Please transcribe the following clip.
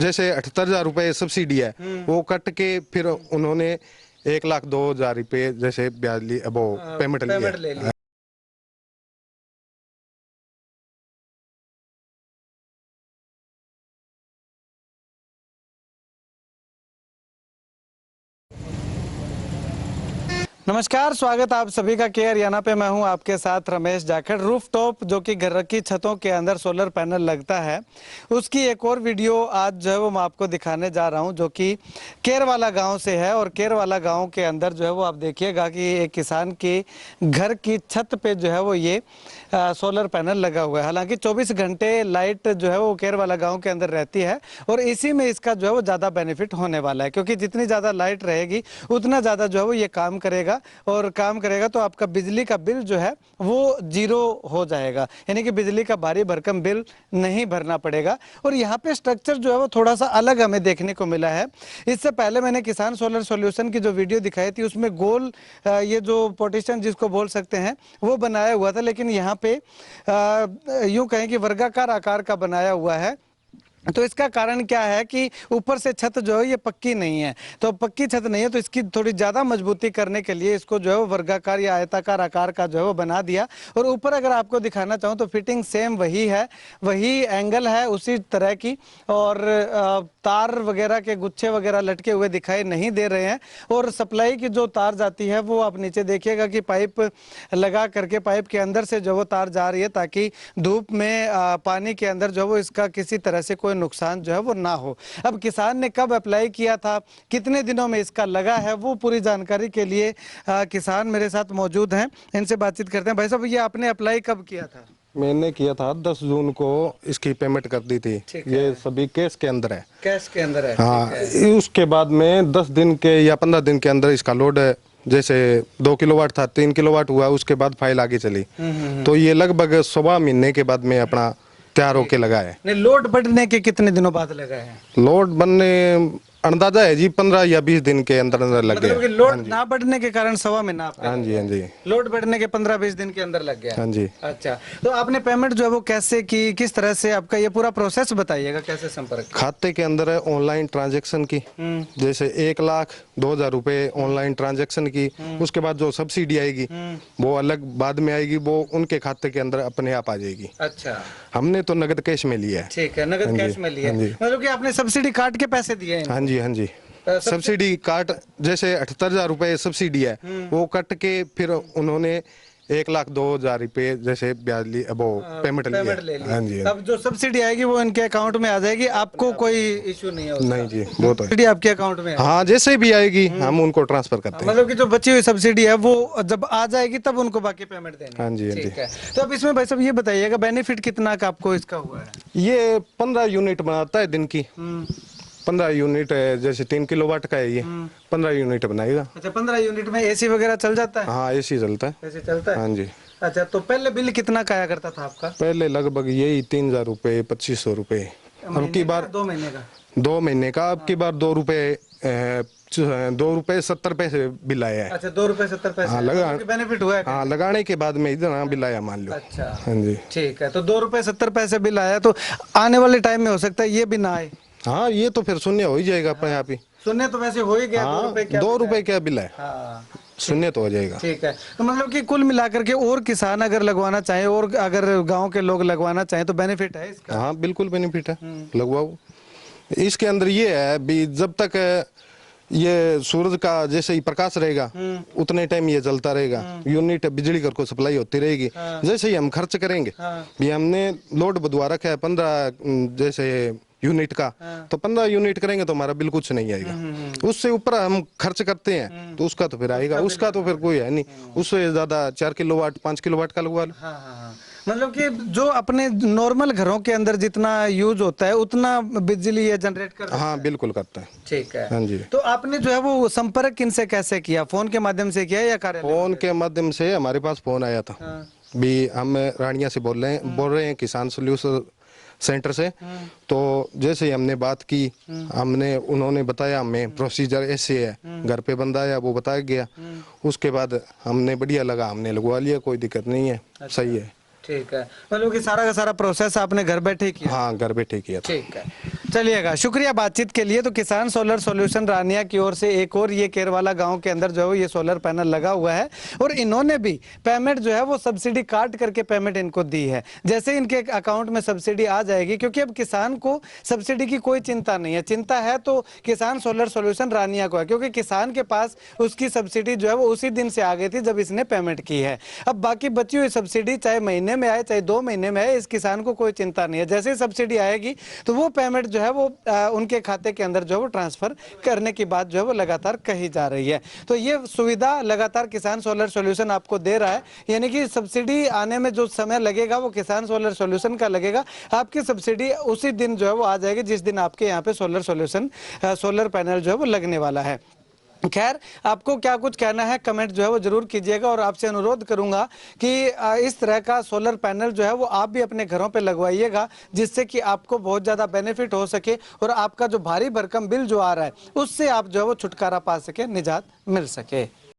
जैसे 78,000 रुपए सब्सिडी है, वो कट के फिर उन्होंने 1,02,000 रुपए जैसे ब्याज ली, वो पेमेंट पेमेंट ले लिया। ली। नमस्कार, स्वागत आप सभी का के हरियाणा पे। मैं हूं आपके साथ रमेश जाखड़। रूफ टॉप जो कि घर की छतों के अंदर सोलर पैनल लगता है, उसकी एक और वीडियो आज जो है वो मैं आपको दिखाने जा रहा हूं, जो कि केरवाला गांव से है। और केरवाला गांव के अंदर जो है वो आप देखिएगा कि एक किसान के घर की छत पे जो है वो ये सोलर पैनल लगा हुआ है। हालांकि 24 घंटे लाइट जो है वो केरवाला गाँव के अंदर रहती है और इसी में इसका जो है वो ज़्यादा बेनिफिट होने वाला है, क्योंकि जितनी ज़्यादा लाइट रहेगी उतना ज़्यादा जो है वो ये काम करेगा। और काम करेगा तो आपका बिजली का बिल जो है वो जीरो हो जाएगा, यानी कि बिजली का भारी भरकम बिल नहीं भरना पड़ेगा। और यहाँ पे स्ट्रक्चर जो है वो थोड़ा सा अलग हमें देखने को मिला है। इससे पहले मैंने किसान सोलर सॉल्यूशन की जो वीडियो दिखाई थी उसमें गोल ये जो पोर्टिशन जिसको बोल सकते हैं वो बनाया हुआ था, लेकिन यहाँ पे यूं कहें कि वर्गाकार आकार का बनाया हुआ है। तो इसका कारण क्या है कि ऊपर से छत जो है ये पक्की नहीं है। तो पक्की छत नहीं है तो इसकी थोड़ी ज़्यादा मजबूती करने के लिए इसको जो है वो वर्गाकार या आयताकार आकार का जो है वो बना दिया। और ऊपर अगर आपको दिखाना चाहूँ तो फिटिंग सेम वही है, वही एंगल है उसी तरह की। और तार वगैरह के गुच्छे वगैरह लटके हुए दिखाई नहीं दे रहे हैं। और सप्लाई की जो तार जाती है वो आप नीचे देखिएगा कि पाइप लगा करके पाइप के अंदर से जो वो तार जा रही है, ताकि धूप में पानी के अंदर जो वो इसका किसी तरह से कोई नुकसान जो है वो ना हो। अब किसान ने कब अप्लाई किया था, कितने दिनों में इसका लगा है, वो पूरी जानकारी के लिए किसान मेरे साथ मौजूद हैं। इनसे बातचीत करते हैं। भाई साहब, ये आपने अप्लाई कब किया था? मैंने किया था 10 जून को, इसकी पेमेंट कर दी थी। ये सभी कैश के अंदर है। कैश के अंदर है। हाँ, उसके बाद में 10 दिन के या 15 दिन के अंदर इसका लोड है। जैसे 2 किलोवाट था, 3 किलोवाट हुआ, उसके बाद फाइल आगे चली। तो ये लगभग 1.25 महीने के बाद में अपना तैयार होके लगा है। लोड बढ़ने के कितने दिनों बाद लगा है? लोड बनने अंदाजा है जी 15 या 20 दिन के अंदर अंदर लग गया। मतलब कि लोड ना बढ़ने के कारण 1.25 महीना आपका? हाँ जी, हाँ जी। लोड बढ़ने के 15-20 दिन के अंदर लग गया। हाँ जी। अच्छा, तो आपने पेमेंट जो है वो कैसे की, किस तरह से आपका ये पूरा प्रोसेस बताइएगा, कैसे संपर्क? खाते के अंदर है ऑनलाइन ट्रांजैक्शन की। जैसे 1,02,000 रुपए ऑनलाइन ट्रांजैक्शन की। उसके बाद जो सब्सिडी आएगी वो अलग बाद में आएगी, वो उनके खाते के अंदर अपने आप आ जाएगी। अच्छा, हमने तो नगद कैश में लिया है। ठीक है, नगद कैश में लिया है। मतलब कि आपने सब्सिडी काट के पैसे दिए हैं? हाँ जी, हाँ जी। सब्सिडी काट, जैसे 78,000 रुपए सब्सिडी है, वो कट के फिर उन्होंने 1,02,000 रुपए जैसे ब्याज ली, वो पेमेंट ले लिया। हाँ जी। अब जो सब्सिडी आएगी वो इनके अकाउंट में आ जाएगी, आपको कोई इश्यू नहीं है उसका? नहीं जी, वो तो सब्सिडी आपके अकाउंट में है? हाँ, जैसे भी आएगी हम उनको ट्रांसफर करते हैं। मतलब कि जो बची हुई सब्सिडी है वो जब आ जाएगी तब उनको बाकी पेमेंट देनी है? हाँ जी, हाँ जी। ठीक है। तो अब इसमें भाई साहब ये बताइएगा बेनिफिट कितना का आपको इसका हुआ है? ये 15 यूनिट बनाता है दिन की। 15 यूनिट है, जैसे 3 किलोवाट का है ये। 15 यूनिट बनाएगा। अच्छा, 15 यूनिट में एसी वगैरह चल जाता है? हाँ, एसी चलता है। एसी चलता है? हाँ जी। अच्छा, तो पहले बिल कितना का आया करता था आपका? पहले लगभग यही 3,000 रुपए, 2,500 रुपए। अब की बार 2 महीने का? 2 महीने का। अब की बार 2 रुपए 70 पैसे बिल आया है। अच्छा, 2 रुपए 70 पैसे। हाँ, लगा बेनिफिट हुआ है? हाँ, लगाने के बाद में इतना बिल आया, मान लो। अच्छा, हाँ जी। ठीक है। तो 2 रुपए 70 पैसे बिल आया, तो आने वाले टाइम में हो सकता है ये भी ना आए? हाँ, ये तो फिर शून्य हो ही जाएगा अपने आप ही। शून्य तो वैसे हो ही गया। हाँ, 2 रुपए क्या बिल है? हाँ, शून्य तो हो जाएगा। ठीक है। तो मतलब कि कुल मिलाकर के और किसान अगर लगवाना चाहे और अगर गांव के लोग लगवाना चाहें तो बेनिफिट है इसका? हाँ, बिल्कुल बेनिफिट है, लगवाओ। इसके अंदर ये है भी, जब तक ये सूरज का जैसे ही प्रकाश रहेगा उतने टाइम ये चलता रहेगा। यूनिट बिजली घर को सप्लाई होती रहेगी। जैसे ही हम खर्च करेंगे, भी हमने लोड बढ़वा रखा है 15 जैसे यूनिट का, तो 15 यूनिट करेंगे तो हमारा बिल कुछ नहीं आएगा। उससे ऊपर हम खर्च करते हैं तो उसका तो फिर आएगा, उसका तो फिर कोई है नहीं। उससे ज्यादा 4 किलोवाट 5 किलोवाट का लगवा लो। मतलब कि जो अपने नॉर्मल घरों के अंदर जितना यूज होता है उतना बिजली ये जनरेट करता है? हाँ, बिल्कुल करता है। ठीक है। हाँ जी। तो आपने जो है वो संपर्क किनसे कैसे किया? फोन के माध्यम से किया या कार्यालय? फोन के माध्यम से हमारे पास फोन आया था। भी हम रानिया से बोल रहे हैं किसान सोल्यूशन सेंटर से। तो जैसे ही हमने बात की, हमने उन्होंने बताया हमें प्रोसीजर ऐसे है, घर पे बंदा आया वो बताया गया। उसके बाद हमने बढ़िया लगा, हमने लगवा लिया, कोई दिक्कत नहीं है। सही है। ठीक है, मतलब कि सारा का सारा प्रोसेस आपने घर बैठे ही किया। हाँ, घर बैठे किया था। ठीक है, चलिएगा, शुक्रिया बातचीत के लिए। तो किसान सोलर सॉल्यूशन रानिया की ओर से एक और ये केरवाला गांव के अंदर जो है ये सोलर पैनल लगा हुआ है, और इन्होंने भी पेमेंट जो है वो सब्सिडी काट करके पेमेंट इनको दी है। जैसे इनके अकाउंट में सब्सिडी आ जाएगी, क्योंकि अब किसान को सब्सिडी की कोई चिंता नहीं है, चिंता है तो किसान सोलर सॉल्यूशन रानिया को है, क्योंकि किसान के पास उसकी सब्सिडी जो है वो उसी दिन से आ गई थी जब इसने पेमेंट की है। अब बाकी बची हुई सब्सिडी चाहे महीने में आए चाहे 2 महीने में आए, इस किसान को कोई चिंता नहीं है। जैसे ही सब्सिडी आएगी तो वो पेमेंट जो है वो उनके खाते के अंदर जो है वो ट्रांसफर करने की बात जो है वो लगातार कही जा रही है। तो ये सुविधा लगातार किसान सोलर सॉल्यूशन आपको दे रहा है, यानी कि सब्सिडी आने में जो समय लगेगा वो किसान सोलर सॉल्यूशन का लगेगा। आपकी सब्सिडी उसी दिन जो है वो आ जाएगी जिस दिन आपके यहाँ पे सोलर पैनल जो है वो लगने वाला है। खैर, आपको क्या कुछ कहना है कमेंट जो है वो जरूर कीजिएगा, और आपसे अनुरोध करूंगा कि इस तरह का सोलर पैनल जो है वो आप भी अपने घरों पे लगवाइएगा, जिससे कि आपको बहुत ज़्यादा बेनिफिट हो सके और आपका जो भारी भरकम बिल जो आ रहा है उससे आप जो है वो छुटकारा पा सके, निजात मिल सके।